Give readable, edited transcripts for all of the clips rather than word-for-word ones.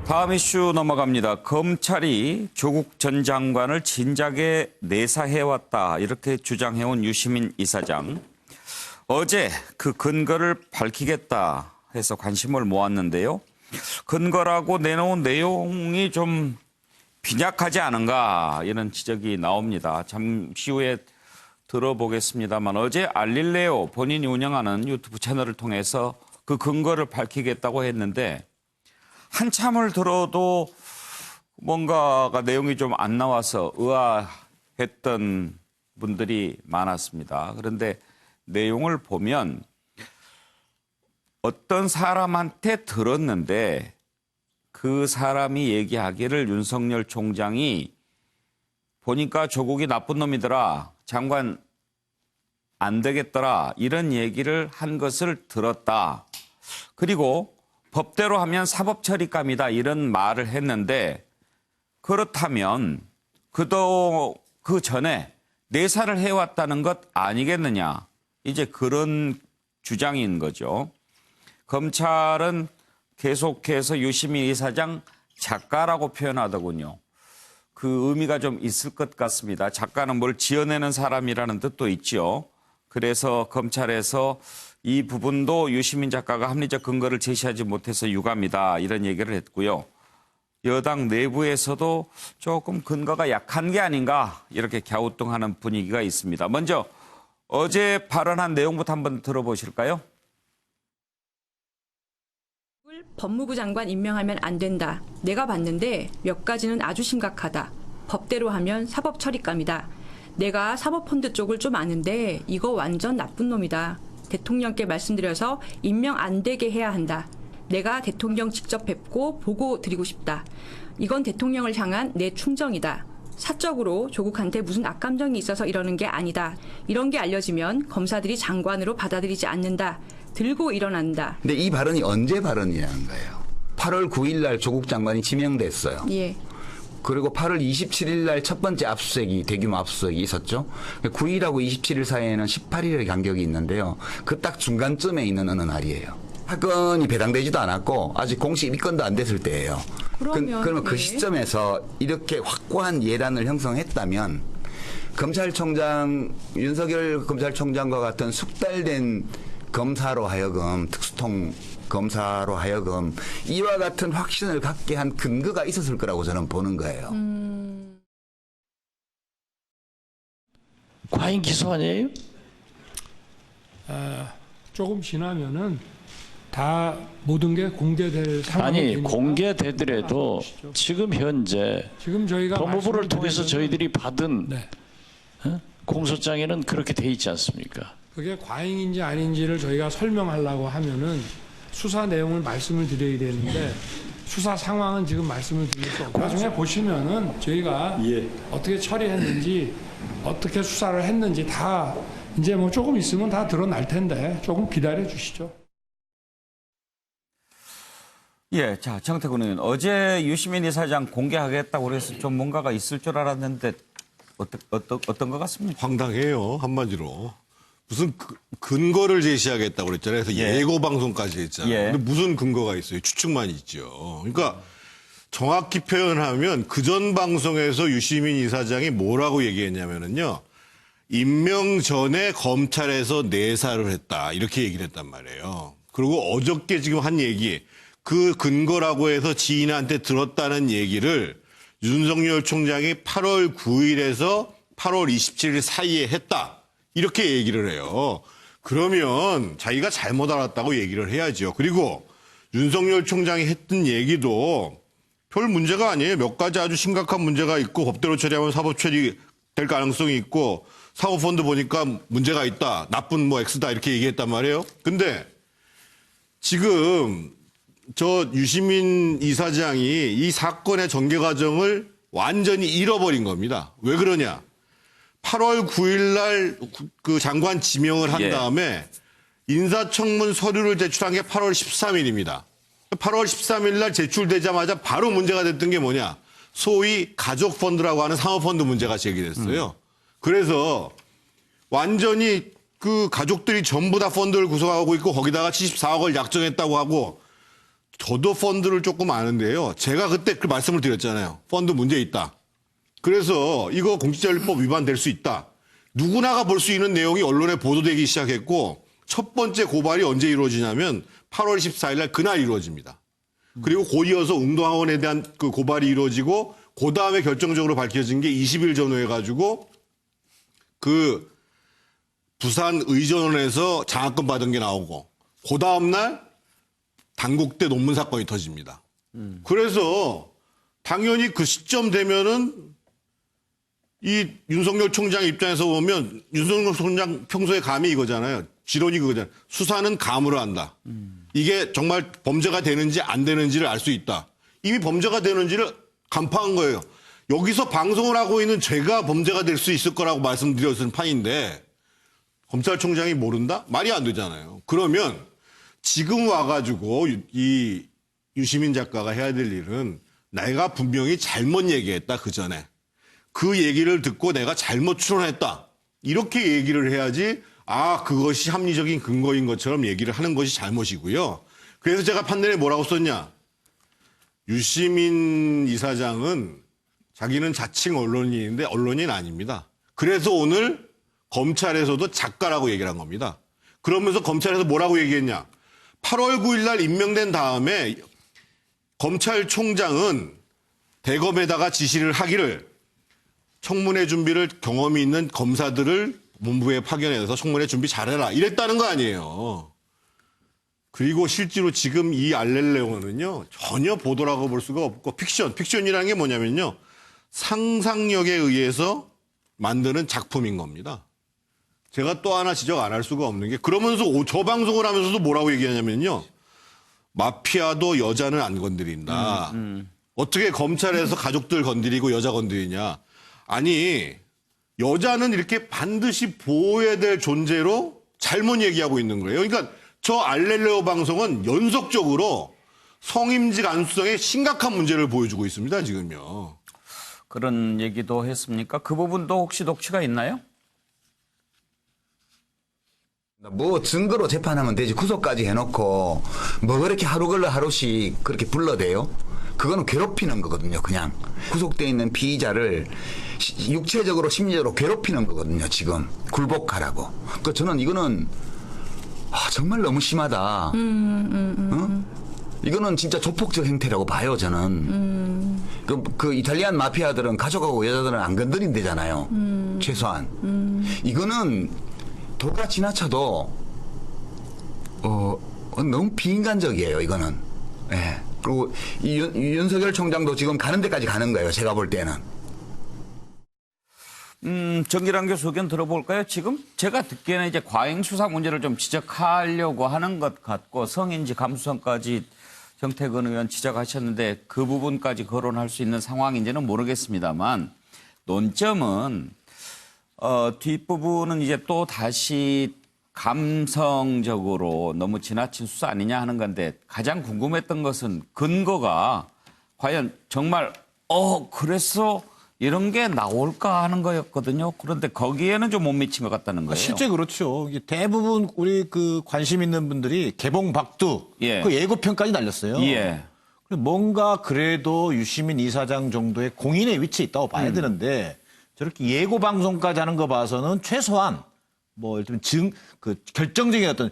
다음 이슈 넘어갑니다. 검찰이 조국 전 장관을 진작에 내사해왔다 이렇게 주장해온 유시민 이사장. 어제 그 근거를 밝히겠다 해서 관심을 모았는데요. 근거라고 내놓은 내용이 좀 빈약하지 않은가 이런 지적이 나옵니다. 잠시 후에 들어보겠습니다만 어제 알릴레오 본인이 운영하는 유튜브 채널을 통해서 그 근거를 밝히겠다고 했는데 한참을 들어도 뭔가가 내용이 좀 안 나와서 의아했던 분들이 많았습니다. 그런데 내용을 보면 어떤 사람한테 들었는데 그 사람이 얘기하기를 윤석열 총장이 보니까 조국이 나쁜 놈이더라. 장관 안 되겠더라. 이런 얘기를 한 것을 들었다. 그리고 법대로 하면 사법처리감이다 이런 말을 했는데 그렇다면 그 전에 내사를 해왔다는 것 아니겠느냐. 이제 그런 주장인 거죠. 검찰은 계속해서 유시민 이사장 작가라고 표현하더군요. 그 의미가 좀 있을 것 같습니다. 작가는 뭘 지어내는 사람이라는 뜻도 있죠. 그래서 검찰에서 이 부분도 유시민 작가가 합리적 근거를 제시하지 못해서 유감이다 이런 얘기를 했고요. 여당 내부에서도 조금 근거가 약한 게 아닌가 이렇게 갸우뚱하는 분위기가 있습니다. 먼저 어제 발언한 내용부터 한번 들어보실까요? 법무부 장관 임명하면 안 된다. 내가 봤는데 몇 가지는 아주 심각하다. 법대로 하면 사법처리감이다. 내가 사법펀드 쪽을 좀 아는데 이거 완전 나쁜 놈이다. 대통령께 말씀드려서 임명 안 되게 해야 한다. 내가 대통령 직접 뵙고 보고 드리고 싶다. 이건 대통령을 향한 내 충정이다. 사적으로 조국한테 무슨 악감정이 있어서 이러는 게 아니다. 이런 게 알려지면 검사들이 장관으로 받아들이지 않는다. 들고 일어난다. 근데 이 발언이 언제 발언이냐는 거예요. 8월 9일 날 조국 장관이 지명됐어요. 예. 그리고 8월 27일 날 첫 번째 압수수색이 대규모 압수수색이 있었죠. 9일하고 27일 사이에는 18일의 간격이 있는데요. 그 딱 중간쯤에 있는 어느 날이에요. 사건이 배당되지도 않았고 아직 공식 입건도 안 됐을 때예요. 그러면 그 시점에서 이렇게 확고한 예단을 형성했다면 검찰총장 윤석열 검찰총장과 같은 숙달된 검사로 하여금 특수통 검사로 하여금 이와 같은 확신을 갖게 한 근거가 있었을 거라고 저는 보는 거예요. 과잉 기소 아니에요? 조금 지나면은 다 모든 게 공개될 상황이 아니 되니까 공개되더라도 지금 현재 지금 저희가 법무부를 말씀을 통해서 드리면은 저희들이 받은 네. 공소장에는 그렇게 돼 있지 않습니까? 그게 과잉인지 아닌지를 저희가 설명하려고 하면은 수사 내용을 말씀을 드려야 되는데 수사 상황은 지금 말씀을 드릴 수 없고 나중에 보시면은 저희가 어떻게 처리했는지 어떻게 수사를 했는지 다 이제 뭐 조금 있으면 다 드러날 텐데 조금 기다려 주시죠. 예, 자 정태근 의원 어제 유시민 이사장 공개하겠다고 그래서 좀 뭔가가 있을 줄 알았는데 어떤 것 같습니까? 황당해요 한마디로. 무슨 근거를 제시하겠다고 그랬잖아요. 그래서 예고 방송까지 했잖아요. 예. 근데 무슨 근거가 있어요? 추측만 있죠. 그러니까 정확히 표현하면 그전 방송에서 유시민 이사장이 뭐라고 얘기했냐면은요. 임명 전에 검찰에서 내사를 했다. 이렇게 얘기를 했단 말이에요. 그리고 어저께 지금 한 얘기 그 근거라고 해서 지인한테 들었다는 얘기를 윤석열 총장이 8월 9일에서 8월 27일 사이에 했다. 이렇게 얘기를 해요. 그러면 자기가 잘못 알았다고 얘기를 해야죠. 그리고 윤석열 총장이 했던 얘기도 별 문제가 아니에요. 몇 가지 아주 심각한 문제가 있고 법대로 처리하면 사법 처리될 가능성이 있고 사모펀드 보니까 문제가 있다. 나쁜 뭐 X다 이렇게 얘기했단 말이에요. 근데 지금 저 유시민 이사장이 이 사건의 전개 과정을 완전히 잃어버린 겁니다. 왜 그러냐? 8월 9일 날 그 장관 지명을 한 다음에 인사청문 서류를 제출한 게 8월 13일입니다. 8월 13일 날 제출되자마자 바로 문제가 됐던 게 뭐냐? 소위 가족펀드라고 하는 사모펀드 문제가 제기됐어요. 그래서 완전히 그 가족들이 전부 다 펀드를 구성하고 있고 거기다가 74억을 약정했다고 하고 저도 펀드를 조금 아는데요. 제가 그때 그 말씀을 드렸잖아요. 펀드 문제 있다. 그래서 이거 공직자윤리법 위반될 수 있다. 누구나가 볼 수 있는 내용이 언론에 보도되기 시작했고 첫 번째 고발이 언제 이루어지냐면 8월 14일 날 그날 이루어집니다. 그리고 곧이어서 웅동학원에 대한 그 고발이 이루어지고 그 다음에 결정적으로 밝혀진 게 20일 전후에 가지고 그 부산 의전원에서 장학금 받은 게 나오고 그 다음 날 단국대 논문 사건이 터집니다. 그래서 당연히 그 시점 되면은 이 윤석열 총장 입장에서 보면 윤석열 총장 평소에 감이 이거잖아요. 지론이 그거잖아요. 수사는 감으로 한다. 이게 정말 범죄가 되는지 안 되는지를 알 수 있다. 이미 범죄가 되는지를 간파한 거예요. 여기서 방송을 하고 있는 제가 범죄가 될 수 있을 거라고 말씀드렸을 판인데 검찰총장이 모른다? 말이 안 되잖아요. 그러면 지금 와가지고 이 유시민 작가가 해야 될 일은 내가 분명히 잘못 얘기했다 그 전에. 그 얘기를 듣고 내가 잘못 추론했다. 이렇게 얘기를 해야지 아 그것이 합리적인 근거인 것처럼 얘기를 하는 것이 잘못이고요. 그래서 제가 판단에 뭐라고 썼냐. 유시민 이사장은 자기는 자칭 언론인인데 언론인 아닙니다. 그래서 오늘 검찰에서도 작가라고 얘기를 한 겁니다. 그러면서 검찰에서 뭐라고 얘기했냐. 8월 9일 날 임명된 다음에 검찰총장은 대검에다가 지시를 하기를 청문회 준비를 경험이 있는 검사들을 본부에 파견해서 청문회 준비 잘해라. 이랬다는 거 아니에요. 그리고 실제로 지금 이 알렐레오는요. 전혀 보도라고 볼 수가 없고 픽션이라는 게 뭐냐면요. 상상력에 의해서 만드는 작품인 겁니다. 제가 또 하나 지적 안 할 수가 없는 게 그러면서 저 방송을 하면서도 뭐라고 얘기하냐면요. 마피아도 여자는 안 건드린다. 어떻게 검찰에서 가족들 건드리고 여자 건드리냐. 아니 여자는 이렇게 반드시 보호해야 될 존재로 잘못 얘기하고 있는 거예요. 그러니까 저 알렐레오 방송은 연속적으로 성임직 안수성에 심각한 문제를 보여주고 있습니다. 지금요. 그런 얘기도 했습니까? 그 부분도 혹시 녹취가 있나요? 뭐 증거로 재판하면 되지 구속까지 해놓고 뭐 그렇게 하루 걸러 하루씩 그렇게 불러대요? 그거는 괴롭히는 거거든요. 그냥 구속돼 있는 피의자를 육체적으로 심리적으로 괴롭히는 거거든요. 지금 굴복하라고. 그러니까 저는 이거는 정말 너무 심하다. 이거는 진짜 조폭적 행태라고 봐요. 저는. 그 이탈리안 마피아들은 가족하고 여자들은 안 건드린대잖아요. 최소한. 이거는 도가 지나쳐도 너무 비인간적이에요. 이거는. 예. 그리고 윤석열 총장도 지금 가는 데까지 가는 거예요. 제가 볼 때는. 정기란 교수 의견 들어볼까요? 지금 제가 듣기에는 이제 과잉 수사 문제를 좀 지적하려고 하는 것 같고 성인지 감수성까지 정태근 의원 지적하셨는데 그 부분까지 거론할 수 있는 상황인지는 모르겠습니다만 논점은 뒷부분은 이제 또 다시 감성적으로 너무 지나친 수사 아니냐 하는 건데 가장 궁금했던 것은 근거가 과연 정말 그래서 이런 게 나올까 하는 거였거든요. 그런데 거기에는 좀 못 미친 것 같다는 거예요. 실제 그렇죠. 대부분 우리 그 관심 있는 분들이 개봉 박두 예. 그 예고편까지 날렸어요. 예. 뭔가 그래도 유시민 이사장 정도의 공인의 위치에 있다고 봐야 되는데 저렇게 예고 방송까지 하는 거 봐서는 최소한 뭐 예를 들면 결정적인 어떤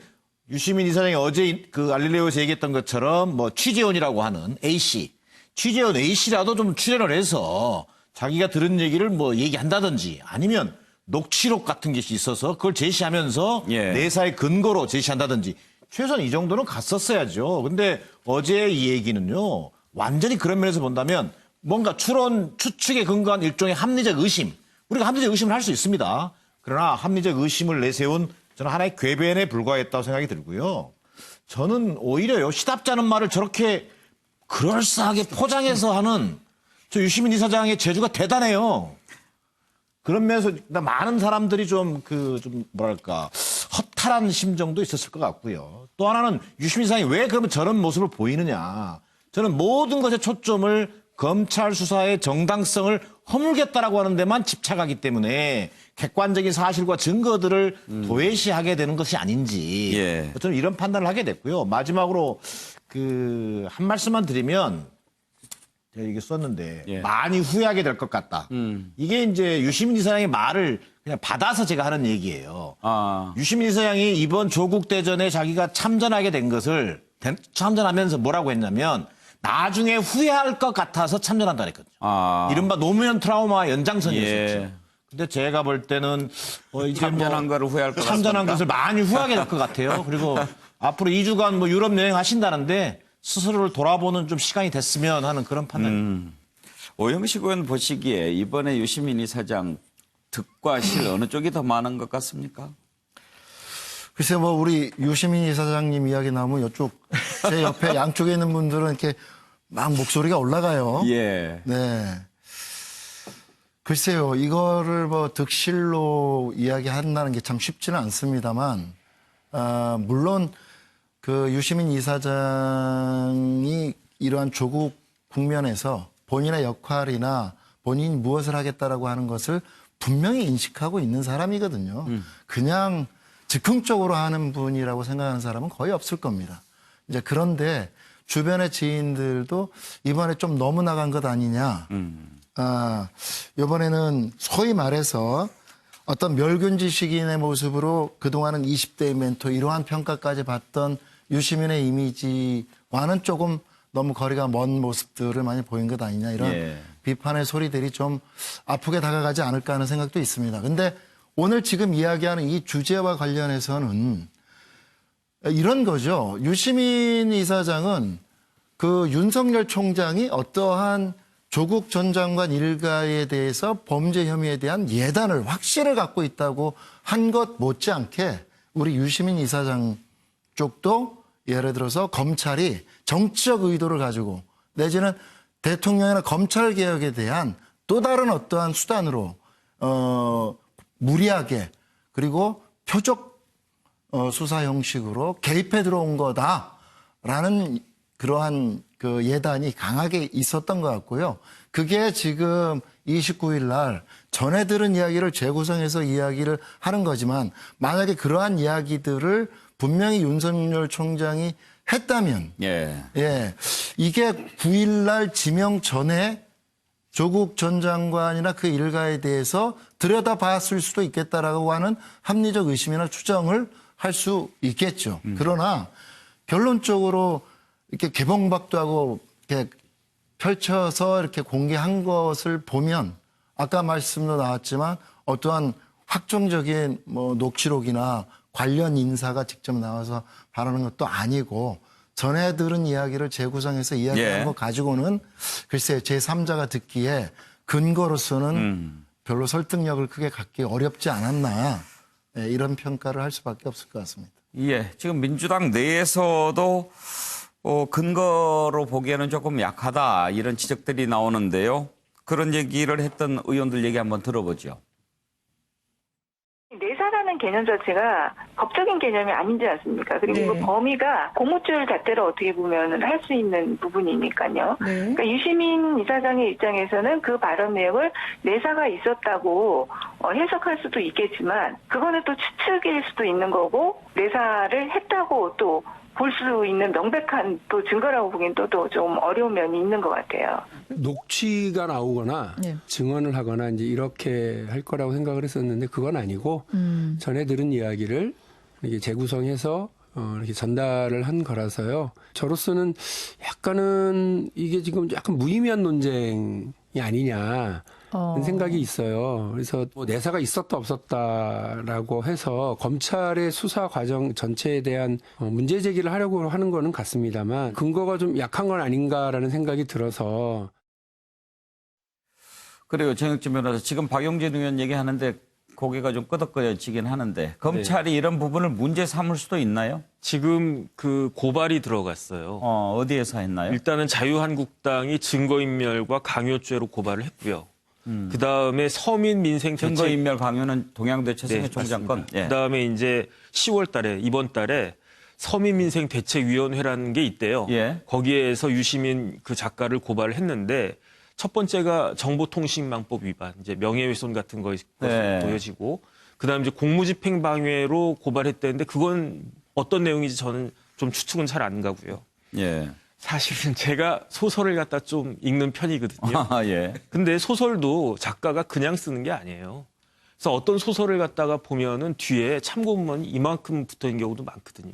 유시민 이사장이 어제 그 알릴레오에서 얘기했던 것처럼 뭐 취재원이라고 하는 A씨, 취재원 A씨라도 좀 출연을 해서 자기가 들은 얘기를 뭐 얘기한다든지 아니면 녹취록 같은 것이 있어서 그걸 제시하면서 예. 내사의 근거로 제시한다든지 최소한 이 정도는 갔었어야죠. 근데 어제 이 얘기는요. 완전히 그런 면에서 본다면 뭔가 추측에 근거한 일종의 합리적 의심. 우리가 합리적 의심을 할 수 있습니다. 그러나 합리적 의심을 내세운 저는 하나의 궤변에 불과했다고 생각이 들고요. 저는 오히려요. 시답자는 말을 저렇게 그럴싸하게 포장해서 하는 저 유시민 이사장의 재주가 대단해요. 그런 면에서 많은 사람들이 좀 뭐랄까 허탈한 심정도 있었을 것 같고요. 또 하나는 유시민 이사장이 왜 그러면 저런 모습을 보이느냐. 저는 모든 것의 초점을 검찰 수사의 정당성을 허물겠다라고 하는 데만 집착하기 때문에 객관적인 사실과 증거들을 도외시하게 되는 것이 아닌지 예. 저는 이런 판단을 하게 됐고요. 마지막으로 한 말씀만 드리면 제가 이게 썼는데 예. 많이 후회하게 될 것 같다. 이게 이제 유시민 이사장의 말을 그냥 받아서 제가 하는 얘기예요. 아. 유시민 이사장이 이번 조국 대전에 자기가 참전하게 된 것을 참전하면서 뭐라고 했냐면 나중에 후회할 것 같아서 참전한다 그랬거든요. 아. 이른바 노무현 트라우마 연장선이었었죠. 예. 근데 제가 볼 때는 이제 참전한 거를 후회할 것 참전한 같습니까? 것을 많이 후회하게 될 것 같아요. 그리고 앞으로 2주간 뭐 유럽 여행 하신다는데 스스로를 돌아보는 좀 시간이 됐으면 하는 그런 판단입니다. 오영식 의원 보시기에 이번에 유시민 이사장 득과 실 어느 쪽이 더 많은 것 같습니까? 글쎄 뭐 우리 유시민 이사장님 이야기 나오면 이쪽 제 옆에 양쪽에 있는 분들은 이렇게 막 목소리가 올라가요. 예. 네. 글쎄요, 이거를 뭐 득실로 이야기한다는 게 참 쉽지는 않습니다만, 물론 그 유시민 이사장이 이러한 조국 국면에서 본인의 역할이나 본인이 무엇을 하겠다라고 하는 것을 분명히 인식하고 있는 사람이거든요. 그냥 즉흥적으로 하는 분이라고 생각하는 사람은 거의 없을 겁니다. 이제 그런데 주변의 지인들도 이번에 좀 너무 나간 것 아니냐. 이번에는 소위 말해서 어떤 멸균지식인의 모습으로 그동안은 20대의 멘토 이러한 평가까지 받던 유시민의 이미지와는 조금 너무 거리가 먼 모습들을 많이 보인 것 아니냐 이런 예. 비판의 소리들이 좀 아프게 다가가지 않을까 하는 생각도 있습니다. 근데 오늘 지금 이야기하는 이 주제와 관련해서는 이런 거죠. 유시민 이사장은 그 윤석열 총장이 어떠한 조국 전 장관 일가에 대해서 범죄 혐의에 대한 예단을 확신을 갖고 있다고 한 것 못지않게 우리 유시민 이사장 쪽도 예를 들어서 검찰이 정치적 의도를 가지고 내지는 대통령이나 검찰 개혁에 대한 또 다른 어떠한 수단으로 무리하게 그리고 표적 수사 형식으로 개입해 들어온 거다라는 그러한 그 예단이 강하게 있었던 것 같고요. 그게 지금 29일 날 전에 들은 이야기를 재구성해서 이야기를 하는 거지만 만약에 그러한 이야기들을 분명히 윤석열 총장이 했다면 예. 예, 이게 9일 날 지명 전에 조국 전 장관이나 그 일가에 대해서 들여다봤을 수도 있겠다라고 하는 합리적 의심이나 추정을 할 수 있겠죠. 그러나 결론적으로 이렇게 개봉박도 하고 이렇게 펼쳐서 이렇게 공개한 것을 보면 아까 말씀도 나왔지만 어떠한 확정적인 뭐 녹취록이나 관련 인사가 직접 나와서 발언한 것도 아니고 전에 들은 이야기를 재구성해서 이야기한 예. 거 가지고는 글쎄 제3자가 듣기에 근거로서는 별로 설득력을 크게 갖기 어렵지 않았나 예, 이런 평가를 할 수밖에 없을 것 같습니다. 예. 지금 민주당 내에서도 근거로 보기에는 조금 약하다 이런 지적들이 나오는데요. 그런 얘기를 했던 의원들 얘기 한번 들어보죠. 내사라는 개념 자체가 법적인 개념이 아니지 않습니까? 그리고 네. 그 범위가 고무줄 잣대로 어떻게 보면 할 수 있는 부분이니까요. 네. 그러니까 유시민 이사장의 입장에서는 그 발언 내용을 내사가 있었다고 해석할 수도 있겠지만 그거는 또 추측일 수도 있는 거고 내사를 했다고 또 볼 수 있는 명백한 또 증거라고 보기엔 또 좀 어려운 면이 있는 것 같아요. 녹취가 나오거나 네. 증언을 하거나 이제 이렇게 할 거라고 생각을 했었는데 그건 아니고 전에 들은 이야기를 이렇게 재구성해서 이렇게 전달을 한 거라서요. 저로서는 약간은 이게 지금 약간 무의미한 논쟁이 아니냐. 생각이 있어요. 그래서 뭐 내사가 있었다 없었다라고 해서 검찰의 수사 과정 전체에 대한 문제 제기를 하려고 하는 거는 같습니다만 근거가 좀 약한 건 아닌가라는 생각이 들어서 그래요. 정혁진 변호사. 지금 박용진 의원 얘기하는데 고개가 좀 끄덕거려지긴 하는데 검찰이 이런 부분을 문제 삼을 수도 있나요? 지금 그 고발이 들어갔어요. 어디에서 했나요? 일단은 자유한국당이 증거인멸과 강요죄로 고발을 했고요. 그 다음에 서민민생대책 증거인멸 강요는 동양대 최승희 네, 총장 건. 맞습니다. 예. 그 다음에 이제 10월 달에 이번 달에 서민민생대책위원회라는 게 있대요. 예. 거기에서 유시민 그 작가를 고발을 했는데 첫 번째가 정보통신망법 위반, 이제 명예훼손 같은 것이 네. 보여지고, 그다음에 이제 공무집행방해로 고발했다는데 그건 어떤 내용인지 저는 좀 추측은 잘 안 가고요. 예. 사실은 제가 소설을 갖다 좀 읽는 편이거든요. 아, 예. 근데 소설도 작가가 그냥 쓰는 게 아니에요. 그래서 어떤 소설을 갖다가 보면은 뒤에 참고문이 이만큼 붙어 있는 경우도 많거든요.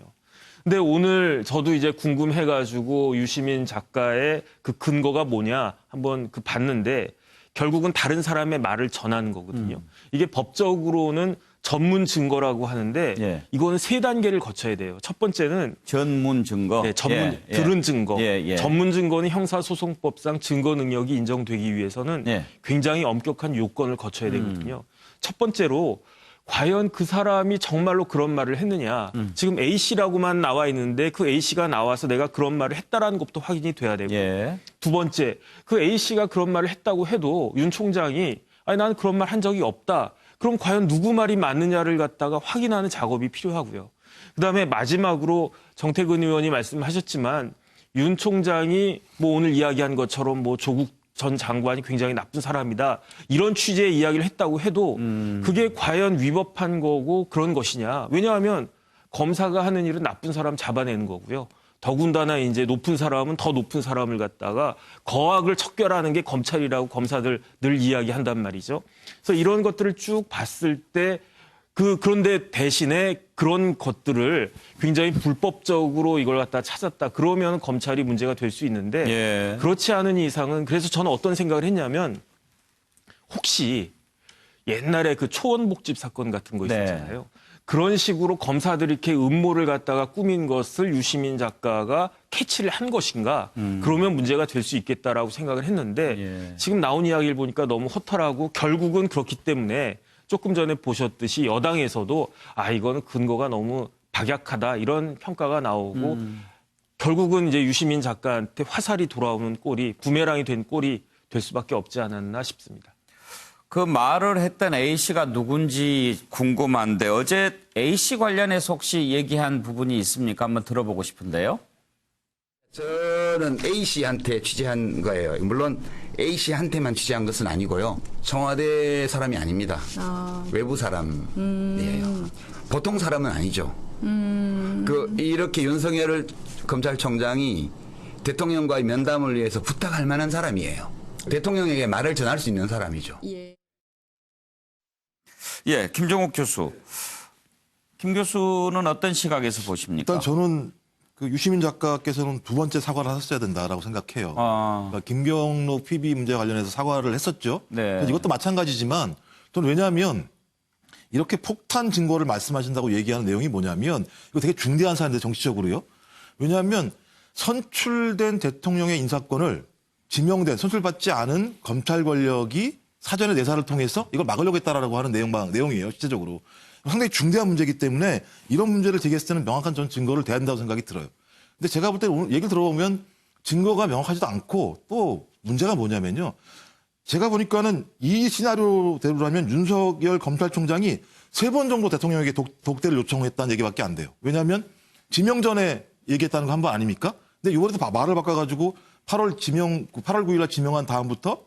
근데 오늘 저도 이제 궁금해가지고 유시민 작가의 그 근거가 뭐냐 한번 그 봤는데 결국은 다른 사람의 말을 전하는 거거든요. 이게 법적으로는 전문 증거라고 하는데 예. 이거는 3단계를 거쳐야 돼요. 첫 번째는 전문 증거. 네, 전문 예, 예. 들은 증거. 예. 전문 증거는 형사소송법상 증거 능력이 인정되기 위해서는 예. 굉장히 엄격한 요건을 거쳐야 되거든요. 첫 번째로 과연 그 사람이 정말로 그런 말을 했느냐. 지금 A씨라고만 나와 있는데 그 A씨가 나와서 내가 그런 말을 했다라는 것부터 확인이 돼야 되고. 예. 두 번째, 그 A씨가 그런 말을 했다고 해도 윤 총장이 아니 나는 그런 말 한 적이 없다. 그럼 과연 누구 말이 맞느냐를 갖다가 확인하는 작업이 필요하고요. 그다음에 마지막으로 정태근 의원이 말씀하셨지만 윤 총장이 뭐 오늘 이야기한 것처럼 뭐 조국 전 장관이 굉장히 나쁜 사람이다. 이런 취지의 이야기를 했다고 해도 그게 과연 위법한 거고 그런 것이냐. 왜냐하면 검사가 하는 일은 나쁜 사람 잡아내는 거고요. 더군다나 이제 높은 사람은 더 높은 사람을 갖다가 거악을 척결하는 게 검찰이라고 검사들 늘 이야기한단 말이죠. 그래서 이런 것들을 쭉 봤을 때 그런데 대신에 그런 것들을 굉장히 불법적으로 이걸 갖다 찾았다. 그러면 검찰이 문제가 될 수 있는데 예. 그렇지 않은 이상은 그래서 저는 어떤 생각을 했냐면 혹시 옛날에 그 초원복집 사건 같은 거 네. 있었잖아요. 그런 식으로 검사들이 이렇게 음모를 갖다가 꾸민 것을 유시민 작가가 캐치를 한 것인가? 그러면 문제가 될 수 있겠다라고 생각을 했는데 예. 지금 나온 이야기를 보니까 너무 허탈하고 결국은 그렇기 때문에 조금 전에 보셨듯이 여당에서도 이거는 근거가 너무 박약하다 이런 평가가 나오고 결국은 이제 유시민 작가한테 화살이 돌아오는 꼴이 부메랑이 된 꼴이 될 수밖에 없지 않았나 싶습니다. 그 말을 했던 A씨가 누군지 궁금한데 어제 A씨 관련해서 혹시 얘기한 부분이 있습니까? 한번 들어보고 싶은데요. 저는 A씨한테 취재한 거예요. 물론 A씨한테만 취재한 것은 아니고요. 청와대 사람이 아닙니다. 외부 사람이에요. 보통 사람은 아니죠. 이렇게 윤석열 검찰총장이 대통령과의 면담을 위해서 부탁할 만한 사람이에요. 대통령에게 말을 전할 수 있는 사람이죠. 예, 김종욱 교수. 김 교수는 어떤 시각에서 보십니까? 일단 저는 그 유시민 작가께서는 두 번째 사과를 하셨어야 된다라고 생각해요. 그러니까 김경록 PB 문제 관련해서 사과를 했었죠. 네. 이것도 마찬가지지만 저는 왜냐하면 이렇게 폭탄 증거를 말씀하신다고 얘기하는 내용이 뭐냐면 이거 되게 중대한 사안인데 정치적으로요. 왜냐하면 선출된 대통령의 인사권을 지명된 선출받지 않은 검찰 권력이 사전에 내사를 통해서 이걸 막으려고 했다라고 하는 내용이에요. 실제적으로. 상당히 중대한 문제이기 때문에 이런 문제를 제기했을 때는 명확한 전 증거를 대야 된다고 생각이 들어요. 근데 제가 볼 때 오늘 얘기를 들어보면 증거가 명확하지도 않고 또 문제가 뭐냐면요. 제가 보니까는 이 시나리오대로라면 윤석열 검찰총장이 3번 정도 대통령에게 독대를 요청했다는 얘기밖에 안 돼요. 왜냐하면 지명 전에 얘기했다는 거 한 번 아닙니까? 근데 이번에도 말을 바꿔가지고 8월 9일 날 지명한 다음부터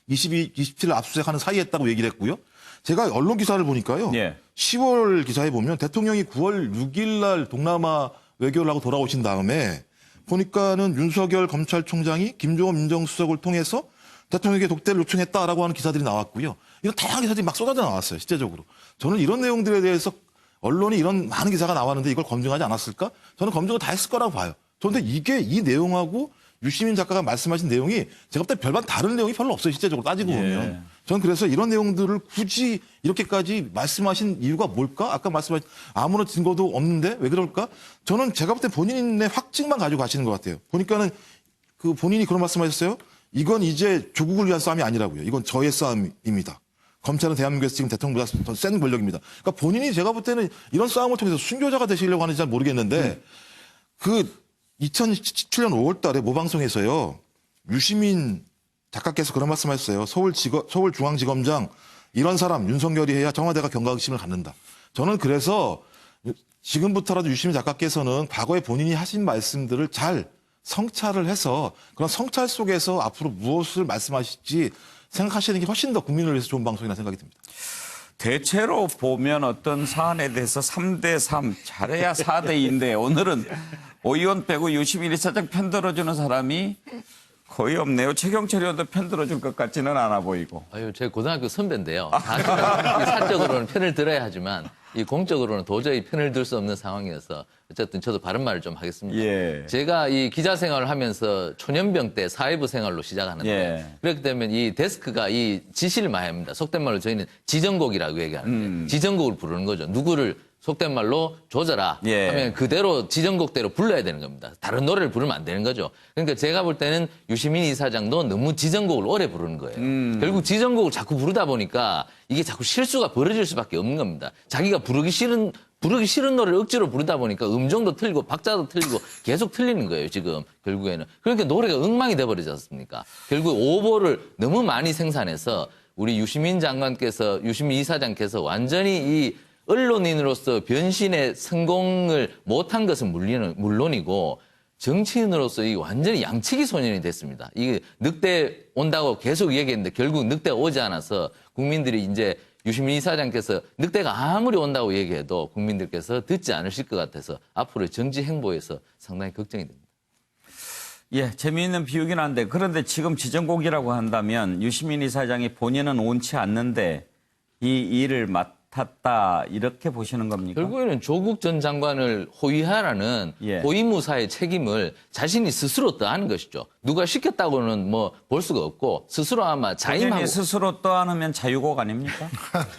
27일 압수수색하는 사이에 했다고 얘기를 했고요. 제가 언론 기사를 보니까요. 예. 10월 기사에 보면 대통령이 9월 6일 날 동남아 외교를 하고 돌아오신 다음에 보니까는 윤석열 검찰총장이 김종원 민정수석을 통해서 대통령에게 독대를 요청했다라고 하는 기사들이 나왔고요. 이런 다양한 기사들이 막 쏟아져 나왔어요. 실제적으로. 저는 이런 내용들에 대해서 언론이 이런 많은 기사가 나왔는데 이걸 검증하지 않았을까? 저는 검증을 다 했을 거라고 봐요. 그런데 이 내용하고 유시민 작가가 말씀하신 내용이 제가 볼 때 별반 다른 내용이 별로 없어요. 실제적으로 따지고 보면. 저는 그래서 이런 내용들을 굳이 이렇게까지 말씀하신 이유가 뭘까? 아까 말씀하신 아무런 증거도 없는데 왜 그럴까? 저는 제가 볼 때 본인의 확증만 가지고 가시는 것 같아요. 보니까는 그 본인이 그런 말씀하셨어요. 이건 이제 조국을 위한 싸움이 아니라고요. 이건 저의 싸움입니다. 검찰은 대한민국에서 지금 대통령보다 더 센 권력입니다. 그러니까 본인이 제가 볼 때는 이런 싸움을 통해서 순교자가 되시려고 하는지 잘 모르겠는데 그 2017년 5월 달에 모방송에서요. 유시민 작가께서 그런 말씀하셨어요. 서울중앙지검장 이런 사람 윤석열이 해야 청와대가 경각심을 갖는다. 저는 그래서 지금부터라도 유시민 작가께서는 과거에 본인이 하신 말씀들을 잘 성찰을 해서 그런 성찰 속에서 앞으로 무엇을 말씀하실지 생각하시는 게 훨씬 더 국민을 위해서 좋은 방송이라 생각이 듭니다. 대체로 보면 어떤 사안에 대해서 3대3 잘해야 4대2인데 오늘은 오 의원 빼고 유시민 이사장 편들어주는 사람이 거의 없네요. 최경철 의원도 편들어줄 것 같지는 않아 보이고. 아유, 제 고등학교 선배인데요. 사실은 이 사적으로는 편을 들어야 하지만 이 공적으로는 도저히 편을 들 수 없는 상황이어서 어쨌든 저도 바른 말을 좀 하겠습니다. 예. 제가 이 기자 생활을 하면서 초년병 때 사회부 생활로 시작하는데 예. 그렇기 때문에 이 데스크가 이 지시를 많이 합니다. 속된 말로 저희는 지정곡이라고 얘기하는데 지정곡을 부르는 거죠. 누구를 속된 말로 조져라 예. 하면 그대로 지정곡대로 불러야 되는 겁니다. 다른 노래를 부르면 안 되는 거죠. 그러니까 제가 볼 때는 유시민 이사장도 너무 지정곡을 오래 부르는 거예요. 결국 지정곡을 자꾸 부르다 보니까 이게 자꾸 실수가 벌어질 수밖에 없는 겁니다. 자기가 부르기 싫은 노래를 억지로 부르다 보니까 음정도 틀리고 박자도 틀리고 계속 틀리는 거예요, 지금 결국에는. 그러니까 노래가 엉망이 돼버리지 않습니까? 결국 오보를 너무 많이 생산해서 우리 유시민 이사장께서 완전히 이 언론인으로서 변신에 성공을 못한 것은 물론이고 정치인으로서 이 완전히 양치기 소년이 됐습니다. 이게 늑대 온다고 계속 얘기했는데 결국 늑대가 오지 않아서 국민들이 이제 유시민 이사장께서 늑대가 아무리 온다고 얘기해도 국민들께서 듣지 않으실 것 같아서 앞으로의 정치 행보에서 상당히 걱정이 됩니다. 예, 재미있는 비유긴 한데 그런데 지금 지정곡이라고 한다면 유시민 이사장이 본인은 옳지 않는데 이 일을 맡았다 이렇게 보시는 겁니까? 결국에는 조국 전 장관을 호위하라는 예. 호위무사의 책임을 자신이 스스로 떠안는 것이죠. 누가 시켰다고는 뭐 볼 수가 없고 스스로 아마 자임하고 본인이 스스로 떠안으면 자유곡 아닙니까?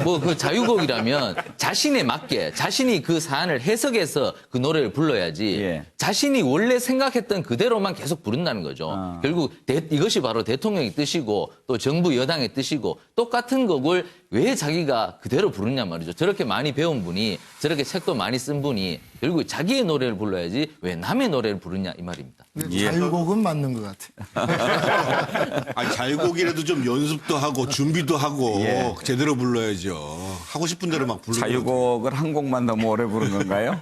뭐 그 자유곡이라면 자신에 맞게 자신이 그 사안을 해석해서 그 노래를 불러야지 예. 자신이 원래 생각했던 그대로만 계속 부른다는 거죠. 결국 이것이 바로 대통령의 뜻이고 또 정부 여당의 뜻이고 똑같은 곡을 왜 자기가 그대로 부르냐 말이죠. 저렇게 많이 배운 분이 저렇게 책도 많이 쓴 분이 결국 자기의 노래를 불러야지 왜 남의 노래를 부르냐 이 말입니다. 자유곡은 맞는 것 같아요. 아니, 잘곡이라도 좀 연습도 하고 준비도 하고 예. 제대로 불러야죠. 하고 싶은 대로 막 부르고. 자유곡을 한 곡만 너무 오래 부른 건가요?